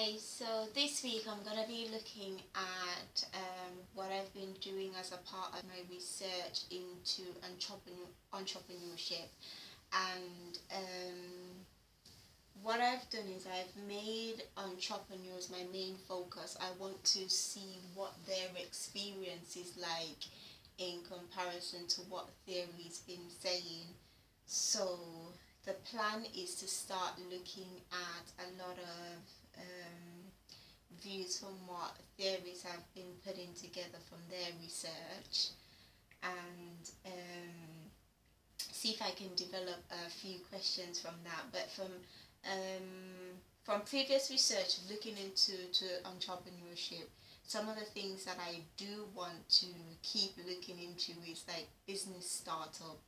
Hi, so this week I'm going to be looking at what I've been doing as a part of my research into entrepreneurship. And what I've done is I've made entrepreneurs my main focus. I want to see what their experience is like in comparison to what theory's been saying. So the plan is to start looking at a lot of views from what theories have been putting together from their research, and see if I can develop a few questions from that. But from previous research looking into entrepreneurship, some of the things that I do want to keep looking into is like business startup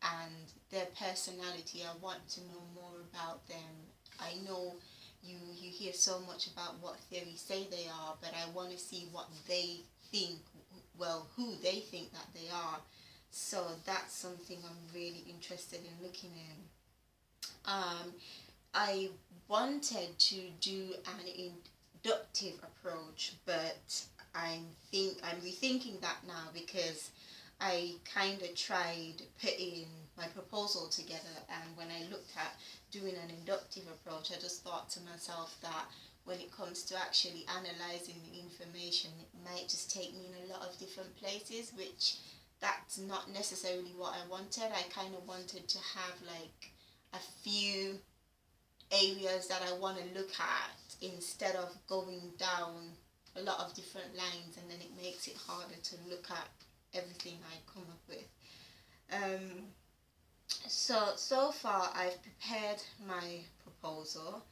and their personality. I want to know more about them. I know you hear so much about what theories say they are, but I want to see what they think, well, who they think that they are. So that's something I'm really interested in looking in. I wanted to do an inductive approach, but I'm rethinking that now because I kind of tried putting my proposal together, and when I looked at doing an inductive approach, I just thought to myself that when it comes to actually analyzing the information, it might just take me in a lot of different places, which that's not necessarily what I wanted. I kind of wanted to have like a few areas that I want to look at instead of going down a lot of different lines, and then it makes it harder to look at everything I come up with. Um, so far I've prepared my proposal,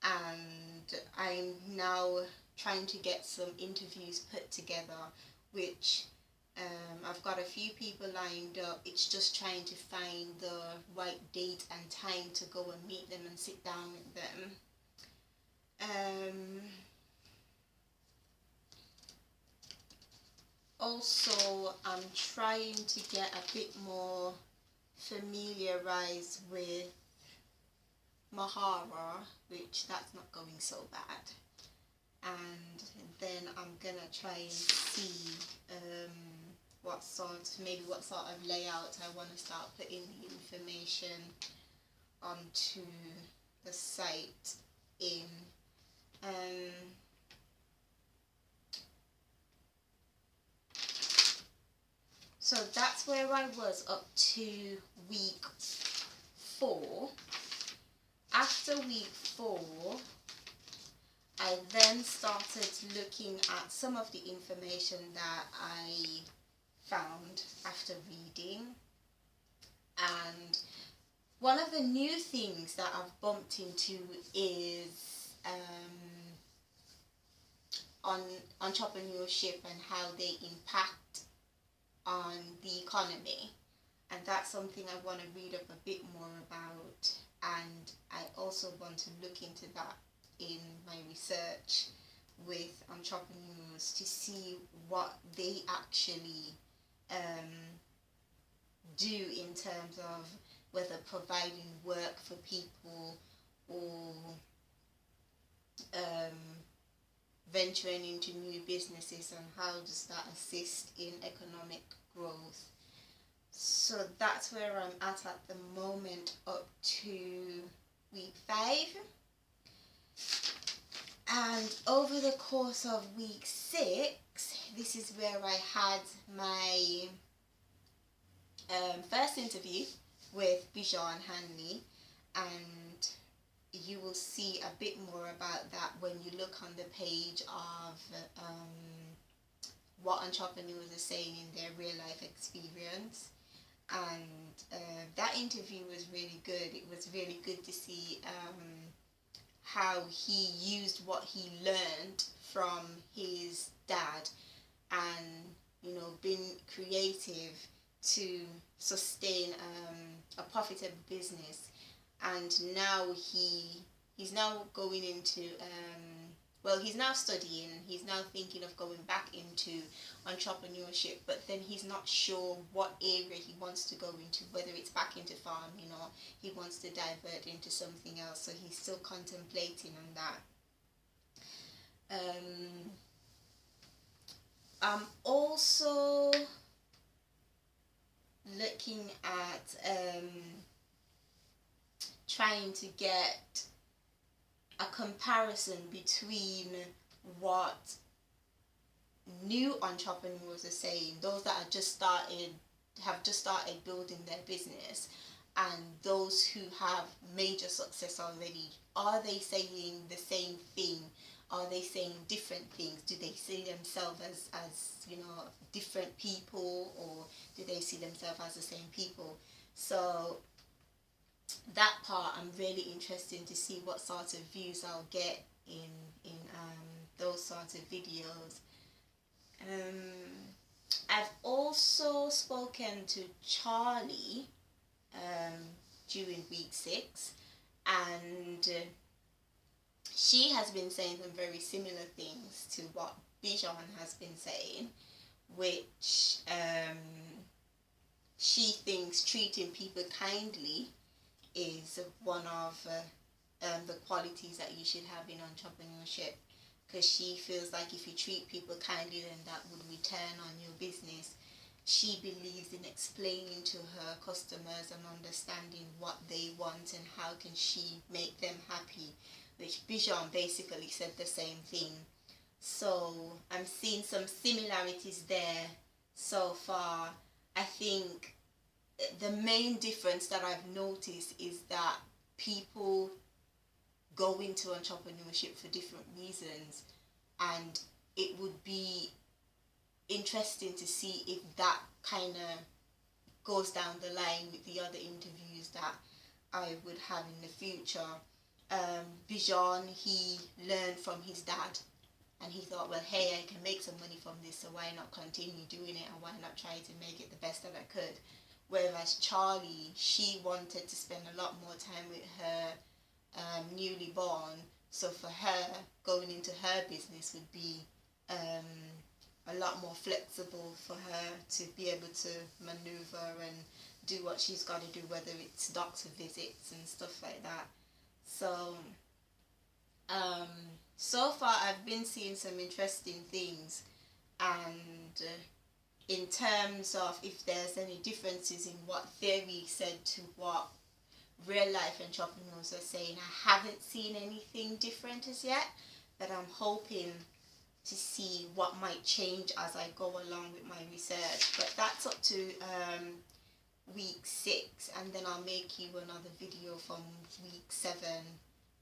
and I'm now trying to get some interviews put together, which I've got a few people lined up. It's just trying to find the right date and time to go and meet them and sit down with them. Also, I'm trying to get a bit more familiarized with Mahara, which that's not going so bad. And then I'm gonna try and see what sort of layout I want to start putting the information onto the site in. Um, so that's where I was up to week 4. After week 4, I then started looking at some of the information that I found after reading. And one of the new things that I've bumped into is on entrepreneurship and how they impact on the economy. And that's something I want to read up a bit more about. And I also want to look into that in my research with entrepreneurs to see what they actually do in terms of whether providing work for people or venturing into new businesses, and how does that assist in economic growth. So that's where I'm at the moment, up to week 5. And over the course of week 6, this is where I had my first interview with Bijan Hanley, and you will see a bit more about that when you look on the page of what entrepreneurs are saying in their real life experience. And that interview was really good. It was really good to see how he used what he learned from his dad, and being creative to sustain a profitable business. And now he's now going into he's now studying. He's now thinking of going back into entrepreneurship, but then he's not sure what area he wants to go into, whether it's back into farming he wants to divert into something else. So he's still contemplating on that. Um, I'm also looking at trying to get a comparison between what new entrepreneurs are saying, those that have just started building their business, and those who have major success already. Are they saying the same thing? Are they saying different things? Do they see themselves as different people, or do they see themselves as the same people? So that part, I'm really interested to see what sort of views I'll get in those sorts of videos. I've also spoken to Charlie um, during week 6, and she has been saying some very similar things to what Bijan has been saying, which she thinks treating people kindly is one of the qualities that you should have in entrepreneurship, because she feels like if you treat people kindly, then that would return on your business. She believes in explaining to her customers and understanding what they want and how can she make them happy, which Bijan basically said the same thing. So I'm seeing some similarities there so far. I think the main difference that I've noticed is that people go into entrepreneurship for different reasons, and it would be interesting to see if that kind of goes down the line with the other interviews that I would have in the future. Bijan, he learned from his dad, and he thought, well, hey, I can make some money from this, so why not continue doing it, and why not try to make it the best that I could. Whereas Charlie, she wanted to spend a lot more time with her newly born, so for her, going into her business would be a lot more flexible for her to be able to maneuver and do what she's got to do, whether it's doctor visits and stuff like that. So, um, so far I've been seeing some interesting things, and in terms of if there's any differences in what theory said to what real life entrepreneurs are saying, I haven't seen anything different as yet, but I'm hoping to see what might change as I go along with my research. But that's up to week 6, and then I'll make you another video from week 7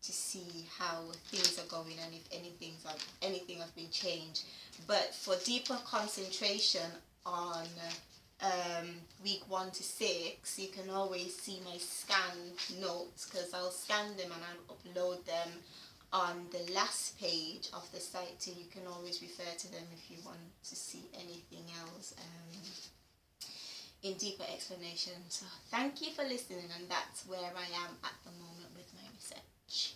to see how things are going and if anything has been changed. But for deeper concentration on week 1 to 6, you can always see my scan notes, because I'll scan them and I'll upload them on the last page of the site, so you can always refer to them if you want to see anything else in deeper explanation. So thank you for listening, and that's where I am at the moment with my research.